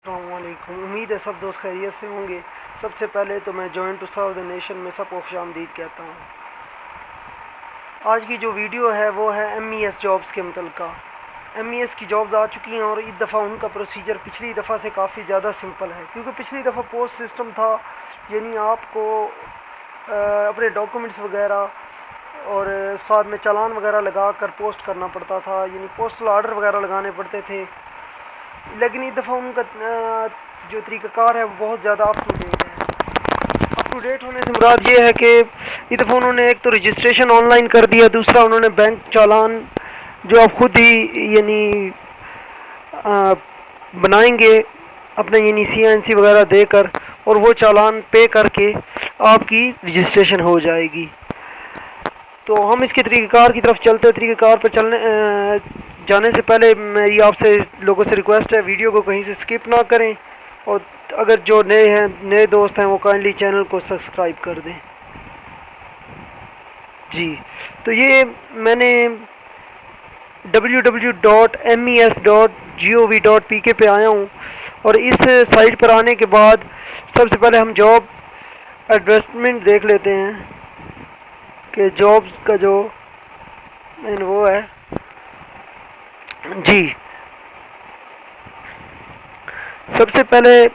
अस्सलामुअलैकुम। उम्मीद है सब दोस्त खैरियत से होंगे। सबसे पहले तो मैं join to serve the nation में सबको खुशामदीद कहता हूँ। आज की जो वीडियो है वो है MES जॉब्स के मुतल्लिक़। MES की जॉब्स आ चुकी हैं और इस दफ़ा उनका प्रोसीजर पिछली दफ़ा से काफ़ी ज़्यादा सिंपल है, क्योंकि पिछली दफ़ा पोस्ट सिस्टम था, यानी आपको अपने डॉक्यूमेंट्स वगैरह और साथ में चालान वगैरह लगा कर पोस्ट करना पड़ता था, यानी पोस्टल आर्डर वगैरह लगाने पड़ते थे। लेकिन इस दफ़ा उनका जो तरीक़ाकार है वो बहुत ज़्यादा अप टू डेट है। अप टू डेट होने से मुराद ये है कि इस दफ़ा उन्होंने एक तो रजिस्ट्रेशन ऑनलाइन कर दिया, दूसरा उन्होंने बैंक चालान जो आप ख़ुद ही यानी बनाएंगे अपना यानी CNC वगैरह देकर, और वो चालान पे करके आपकी रजिस्ट्रेशन हो जाएगी। तो हम इसके तरीक़ाकार की तरफ चलते हैं। तरीक़ाकार पर जाने से पहले मेरी आपसे लोगों से रिक्वेस्ट है, वीडियो को कहीं से स्किप ना करें, और अगर जो नए दोस्त हैं वो काइंडली चैनल को सब्सक्राइब कर दें जी। तो ये मैंने www.mes.gov.pk पे आया हूँ, और इस साइट पर आने के बाद सबसे पहले हम जॉब एडवर्टाइजमेंट देख लेते हैं कि जॉब्स का जो मेन वो है जी। सबसे पहले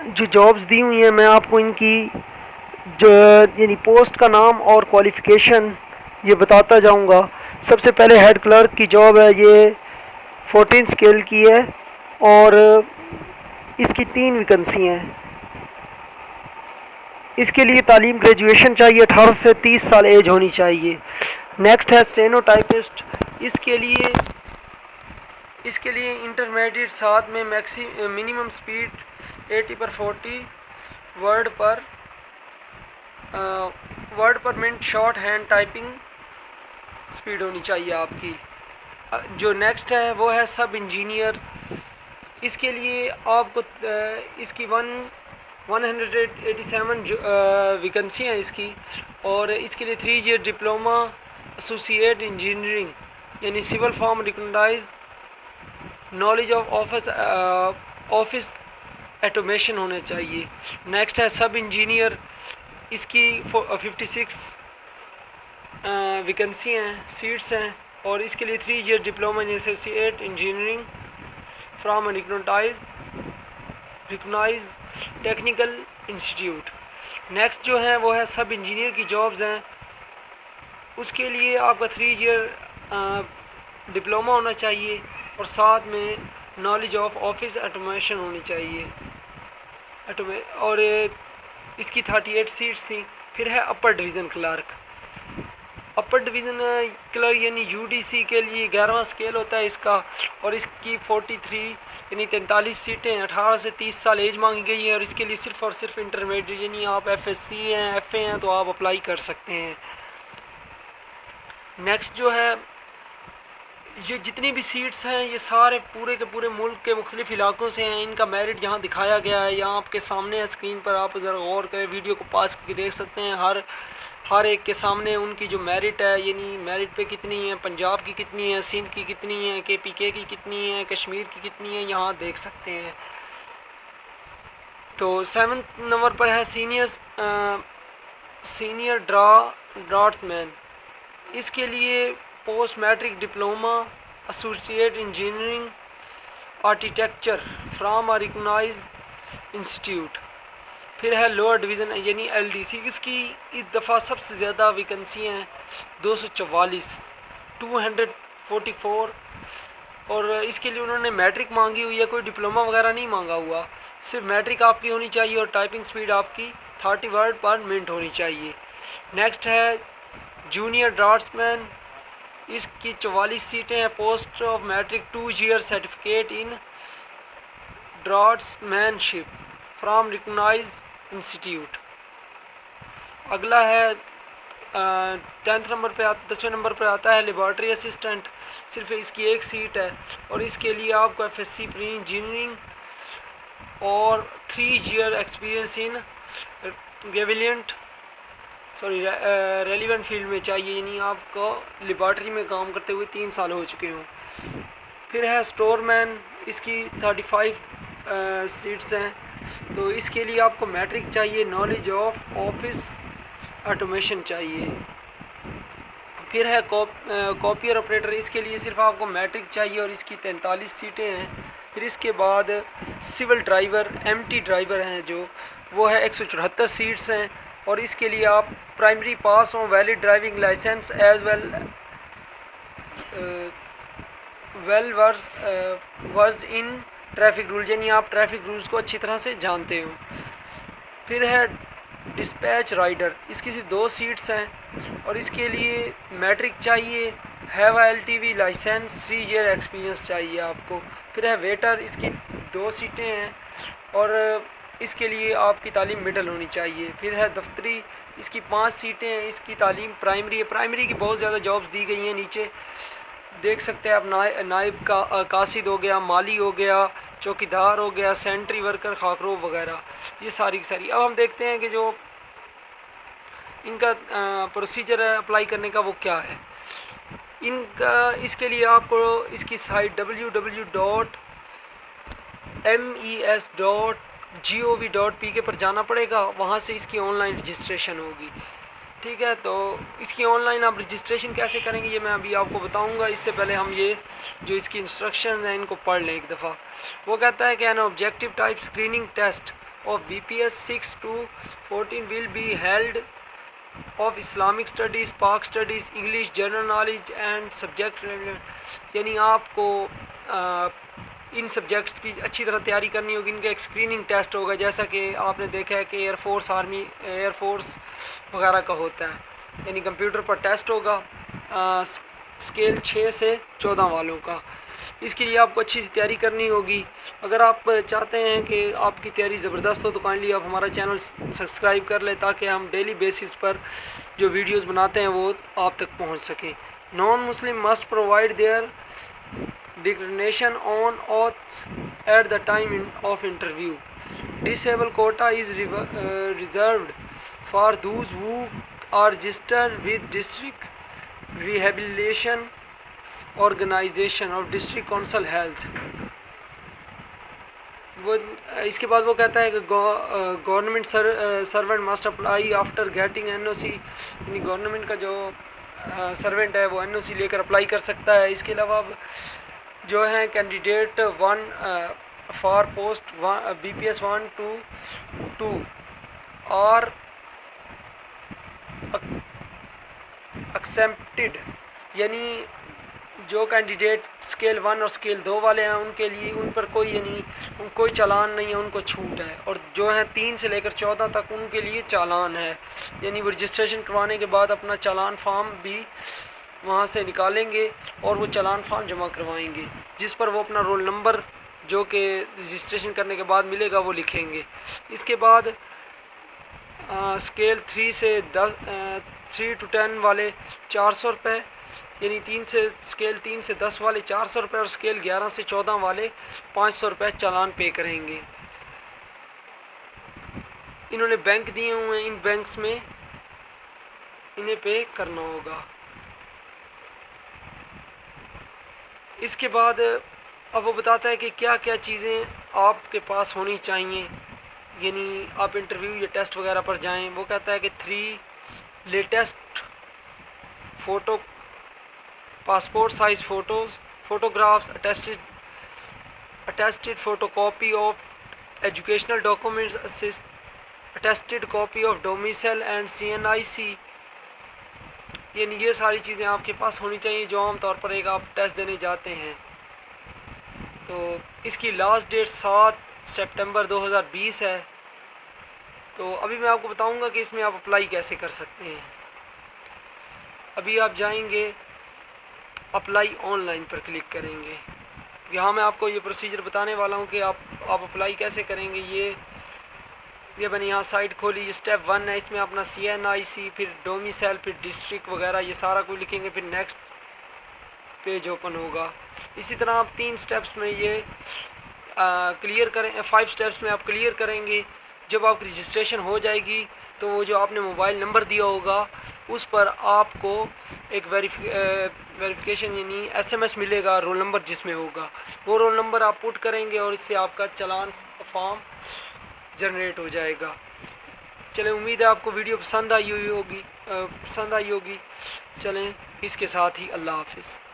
जो जॉब्स दी हुई हैं मैं आपको इनकी जो यानी पोस्ट का नाम और क्वालिफ़िकेशन ये बताता जाऊंगा। सबसे पहले हेड क्लर्क की जॉब है, ये 14 स्केल की है और इसकी 3 वैकेंसी हैं। इसके लिए तालीम ग्रेजुएशन चाहिए, 18 से 30 साल एज होनी चाहिए। नेक्स्ट है स्टेनोटाइपिस्ट। इसके लिए इंटरमीडिएट साथ में मिनिमम स्पीड 80/40 वर्ड पर minute short hand typing speed होनी चाहिए आपकी। जो नेक्स्ट है वो है सब इंजीनियर। इसके लिए आपको इसकी 187 वैकेंसी हैं इसकी, और इसके लिए 3 ईयर डिप्लोमा एसोसिएट इंजीनियरिंग यानी civil from recognise knowledge of office automation होने चाहिए। नेक्स्ट है सब इंजीनियर। इसकी 56 वैकेंसी हैं, सीट्स हैं, और इसके लिए 3 year diploma in associate engineering from recognise technical institute. Next जो है वो है सब इंजीनियर की जॉब्स हैं। उसके लिए आपका 3 ईयर डिप्लोमा होना चाहिए और साथ में नॉलेज ऑफ ऑफिस ऑटोमेशन होनी चाहिए। और इसकी 38 सीट्स थी। फिर है अपर डिवीज़न क्लर्क। अपर डिवीज़न क्लर्क यानी UDC के लिए 11वां स्केल होता है इसका, और इसकी 43 यानी 43 सीटें, 18 से 30 साल एज मांगी गई है, और इसके लिए सिर्फ़ और सिर्फ इंटरमीडिएट यानी आप FSC हैं, FA हैं तो आप अप्लाई कर सकते हैं। नेक्स्ट जो है, ये जितनी भी सीट्स हैं ये सारे पूरे के पूरे मुल्क के मुख्तलिफ़ इलाकों से हैं। इनका मेरिट यहाँ दिखाया गया है, यहाँ आपके सामने है स्क्रीन पर, आप ज़रा गौर करें, वीडियो को पास करके देख सकते हैं। हर एक के सामने उनकी जो मेरिट है, यानी मेरिट पे कितनी है, पंजाब की कितनी है, सिंध की कितनी है, KPK की कितनी है, कश्मीर की कितनी है, यहाँ देख सकते हैं। तो 7 नंबर पर है सीनियर ड्राफ्ट्समैन। इसके लिए post matric diploma associate engineering architecture from recognise institute. फिर है लोअर डिवीज़न यानी LDC। इसकी इस दफ़ा सबसे ज़्यादा वैकेंसी हैं, 244, और इसके लिए उन्होंने मैट्रिक मांगी हुई है, कोई डिप्लोमा वगैरह नहीं मांगा हुआ। सिर्फ मैट्रिक आपकी होनी चाहिए और टाइपिंग स्पीड आपकी 30 वर्ड पर मिनट होनी चाहिए। नेक्स्ट है जूनियर ड्राफ्ट्समैन। इसकी 44 सीटें हैं। Post of matric 2 year certificate in draftsmanship from recognise institute. अगला है 10वें नंबर पे आता है लेबॉर्ट्री असिस्टेंट। सिर्फ इसकी 1 सीट है, और इसके लिए आपको FSC प्री इंजीनियरिंग और 3 year experience in relevant field में चाहिए, यानी आपको लेबॉर्ट्री में काम करते हुए 3 साल हो चुके हों। फिर है स्टोरमैन। इसकी 35 सीट्स हैं। तो इसके लिए आपको मैट्रिक चाहिए, नॉलेज ऑफ ऑफिस ऑटोमेशन चाहिए। फिर है कॉपियर ऑपरेटर, इसके लिए सिर्फ आपको मैट्रिक चाहिए और इसकी 43 सीटें हैं। फिर इसके बाद सिविल ड्राइवर, एमटी ड्राइवर हैं जो, वो है 174 सीट्स हैं और इसके लिए आप प्राइमरी पास हो, valid driving licence as well versed in traffic rule, यानी आप ट्रैफिक रूल्स को अच्छी तरह से जानते हो। फिर है डिस्पैच राइडर, इसकी सिर्फ 2 सीट्स हैं और इसके लिए मैट्रिक चाहिए, have LTV licence, 3 year experience चाहिए आपको। फिर है वेटर, इसकी 2 सीटें हैं और इसके लिए आपकी तालीम मिडल होनी चाहिए। फिर है दफ्तरी, इसकी 5 सीटें हैं, इसकी तालीम प्राइमरी है। प्राइमरी की बहुत ज़्यादा जॉब्स दी गई हैं, नीचे देख सकते हैं आप, नायब का कासिद हो गया, माली हो गया, चौकीदार हो गया, सेंट्री वर्कर, खाकरोब वगैरह, ये सारी की सारी। अब हम देखते हैं कि जो इनका प्रोसीजर है अप्लाई करने का वो क्या है इनका। इसके लिए आपको इसकी साइट www.mes.gov.pk पर जाना पड़ेगा, वहाँ से इसकी ऑनलाइन रजिस्ट्रेशन होगी। ठीक है, तो इसकी ऑनलाइन आप रजिस्ट्रेशन कैसे करेंगे ये मैं अभी आपको बताऊंगा। इससे पहले हम ये जो इसकी इंस्ट्रक्शन हैं इनको पढ़ लें एक दफ़ा। वो कहता है कि an objective type screening test of BPS 6 to 14 will be held of Islamic studies, Pak studies, English, general knowledge and subject, यानी आपको इन सब्जेक्ट्स की अच्छी तरह तैयारी करनी होगी। इनका एक स्क्रीनिंग टेस्ट होगा, जैसा कि आपने देखा है कि एयरफोर्स, आर्मी, एयरफोर्स वगैरह का होता है, यानी कंप्यूटर पर टेस्ट होगा स्केल 6 से 14 वालों का। इसके लिए आपको अच्छी सी तैयारी करनी होगी। अगर आप चाहते हैं कि आपकी तैयारी ज़बरदस्त हो तो काइंडली आप हमारा चैनल सब्सक्राइब कर लें ताकि हम डेली बेसिस पर जो वीडियोस बनाते हैं वो आप तक पहुंच सकें। Non Muslim must provide there declaration on oaths at the time of interview. Disabled quota is reserved for those who are registered with district rehabilitation organization or district council health. वो इसके बाद वो कहता है कि government servant must apply after getting NOC, यानी government का जो सर्वेंट है वो NOC लेकर अप्लाई कर सकता है। इसके अलावा जो है candidate 1 for post BPS 1 to 2 और एक्सेप्टेड, यानी जो कैंडिडेट स्केल 1 और स्केल 2 वाले हैं उनके लिए उन पर कोई कोई चालान नहीं है, उनको छूट है। और जो है 3 से लेकर 14 तक उनके लिए चालान है, यानी वो रजिस्ट्रेशन करवाने के बाद अपना चालान फॉर्म भी वहाँ से निकालेंगे और वो चालान फॉर्म जमा करवाएंगे, जिस पर वो अपना रोल नंबर जो कि रजिस्ट्रेशन करने के बाद मिलेगा वो लिखेंगे। इसके बाद स्केल 3 to 10 वाले 400 रुपये, यानी स्केल 3 से 10 वाले 400 रुपये और स्केल 11 से 14 वाले 500 रुपये चालान पे करेंगे। इन्होंने बैंक दिए हुए हैं, इन बैंक्स में इन्हें पे करना होगा। इसके बाद अब वो बताता है कि क्या क्या चीज़ें आपके पास होनी चाहिए, यानी आप इंटरव्यू या टेस्ट वगैरह पर जाएं। वो कहता है कि 3 latest photo, passport size photographs, attested photocopy of educational documents, attested copy of domicile and CNIC, यानी ये सारी चीज़ें आपके पास होनी चाहिए जो आमतौर पर एक आप टेस्ट देने जाते हैं। तो इसकी लास्ट डेट 7 सितंबर 2020 है। तो अभी मैं आपको बताऊंगा कि इसमें आप अप्लाई कैसे कर सकते हैं। अभी आप जाएंगे अप्लाई ऑनलाइन पर क्लिक करेंगे। यहाँ मैं आपको ये प्रोसीजर बताने वाला हूँ कि आप अप्लाई कैसे करेंगे। ये मैंने यहाँ साइट खोली, ये स्टेप 1 है, इसमें अपना CNIC, फिर डोमिसाइल, फिर डिस्ट्रिक्ट वगैरह ये सारा कुछ लिखेंगे, फिर नेक्स्ट पेज ओपन होगा। इसी तरह आप 3 स्टेप्स में ये क्लियर करें, 5 स्टेप्स में आप क्लियर करेंगे। जब आपकी रजिस्ट्रेशन हो जाएगी तो वो जो आपने मोबाइल नंबर दिया होगा उस पर आपको एक वेरिफिकेशन यानी SMS मिलेगा रोल नंबर जिसमें होगा, वो रोल नंबर आप पुट करेंगे और इससे आपका चालान फॉर्म जनरेट हो जाएगा। चलें, उम्मीद है आपको वीडियो पसंद आई होगी। चलें, इसके साथ ही अल्लाह हाफिज़।